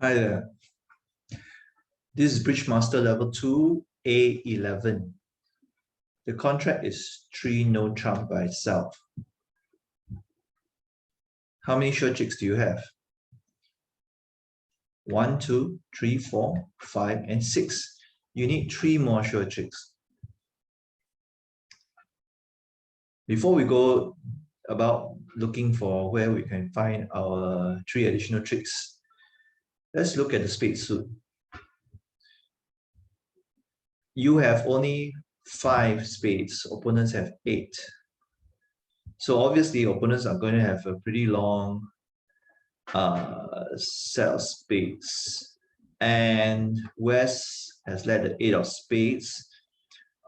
Hi there. This is Bridgemaster Level 2, A-11. The contract is 3 no trump by itself. How many sure chicks do you have? 1, 2, 3, 4, 5, and 6. You need 3 more sure chicks. Before we go about looking for where we can find our 3 additional tricks, let's look at the spade suit. You have only 5 spades, opponents have 8. So obviously opponents are going to have a pretty long set of spades, and West has led the 8 of spades.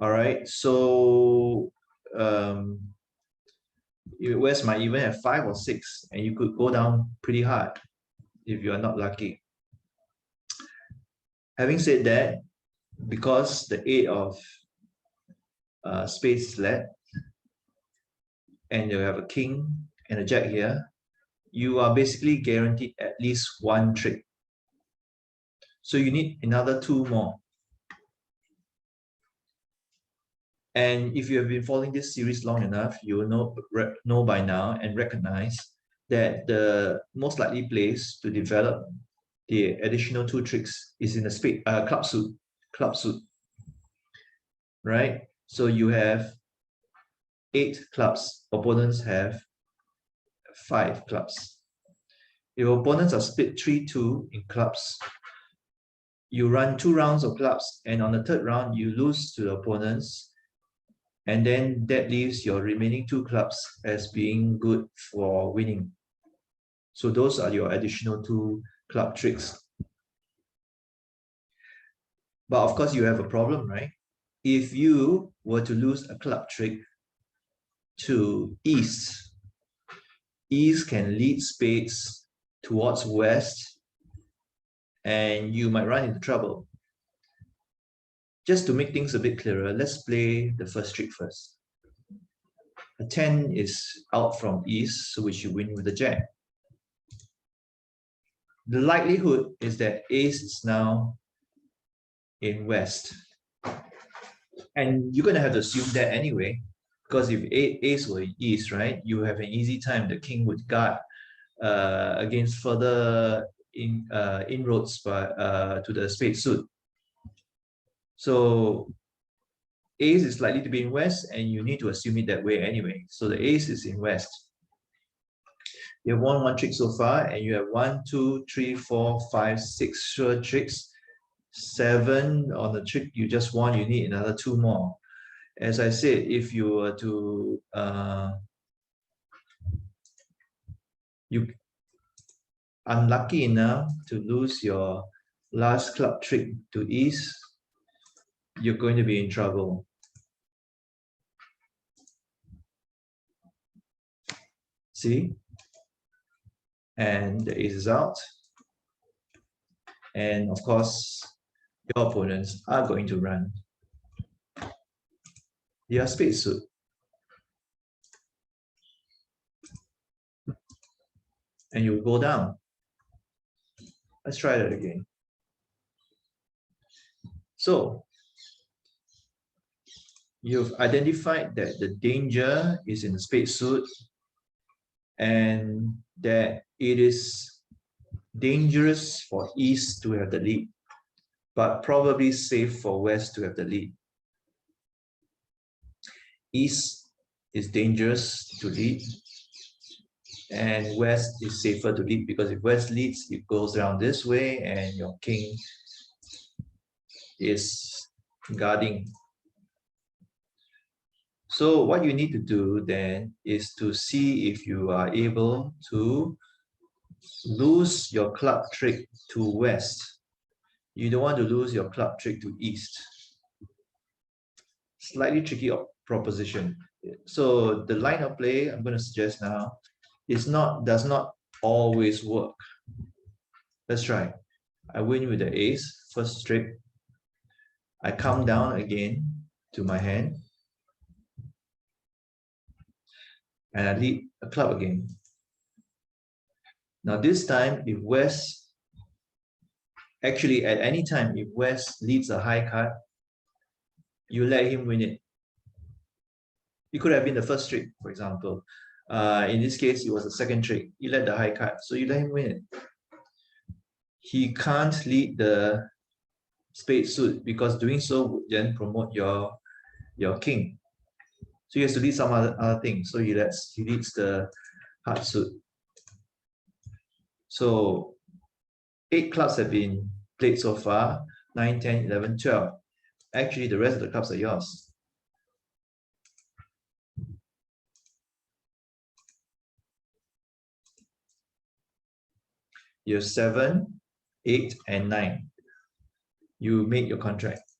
All right, so West might even have 5 or 6, and you could go down pretty hard if you are not lucky. Having said that, because the 8 of spades is led, and you have a king and a jack here, you are basically guaranteed at least 1 trick. So you need another 2 more. And if you have been following this series long enough, you will know by now and recognize that the most likely place to develop the additional 2 tricks is in the club suit, right? So you have 8 clubs, opponents have 5 clubs. If opponents are split 3-2 in clubs, you run 2 rounds of clubs, and on the 3rd round, you lose to the opponents, and then that leaves your remaining 2 clubs as being good for winning. So those are your additional 2 club tricks. But of course, you have a problem, right? If you were to lose a club trick to East, East can lead spades towards West, and you might run into trouble. Just to make things a bit clearer, let's play the first trick first. A 10 is out from East, so we should win with a jack. The likelihood is that Ace is now in West. And you're going to have to assume that anyway, because if Ace were in East, right, you have an easy time. The king would guard against further inroads to the spade suit. So Ace is likely to be in West, and you need to assume it that way anyway. So the Ace is in West. You have won 1 trick so far, and you have 1, 2, 3, 4, 5, 6 sure tricks. 7 on the trick you just won. You need another 2 more. As I said, if you were to you unlucky enough to lose your last club trick to East, you're going to be in trouble. See? And the Ace is out. And of course, your opponents are going to run their spade suit. And you go down. Let's try that again. So, you've identified that the danger is in the spade suit, and that it is dangerous for East to have the lead, but probably safe for West to have the lead. East is dangerous to lead, and West is safer to lead, because if West leads, it goes around this way, and your king is guarding. So what you need to do then is to see if you are able to lose your club trick to West. You don't want to lose your club trick to East. Slightly tricky proposition. So the line of play I'm going to suggest now does not always work. Let's try. I win with the Ace, first trick. I come down again to my hand, and I lead a club again. Now this time, if West Actually, at any time, if West leads a high card, you let him win it. It could have been the first trick, for example. In this case, it was the second trick. You let the high card, so you let him win it. He can't lead the spade suit because doing so would then promote your king. So he has to lead some other thing. So he leads the heart suit. So 8 clubs have been played so far, 9, 10, 11, 12. Actually, the rest of the clubs are yours. You have 7, 8, and 9. You made your contract.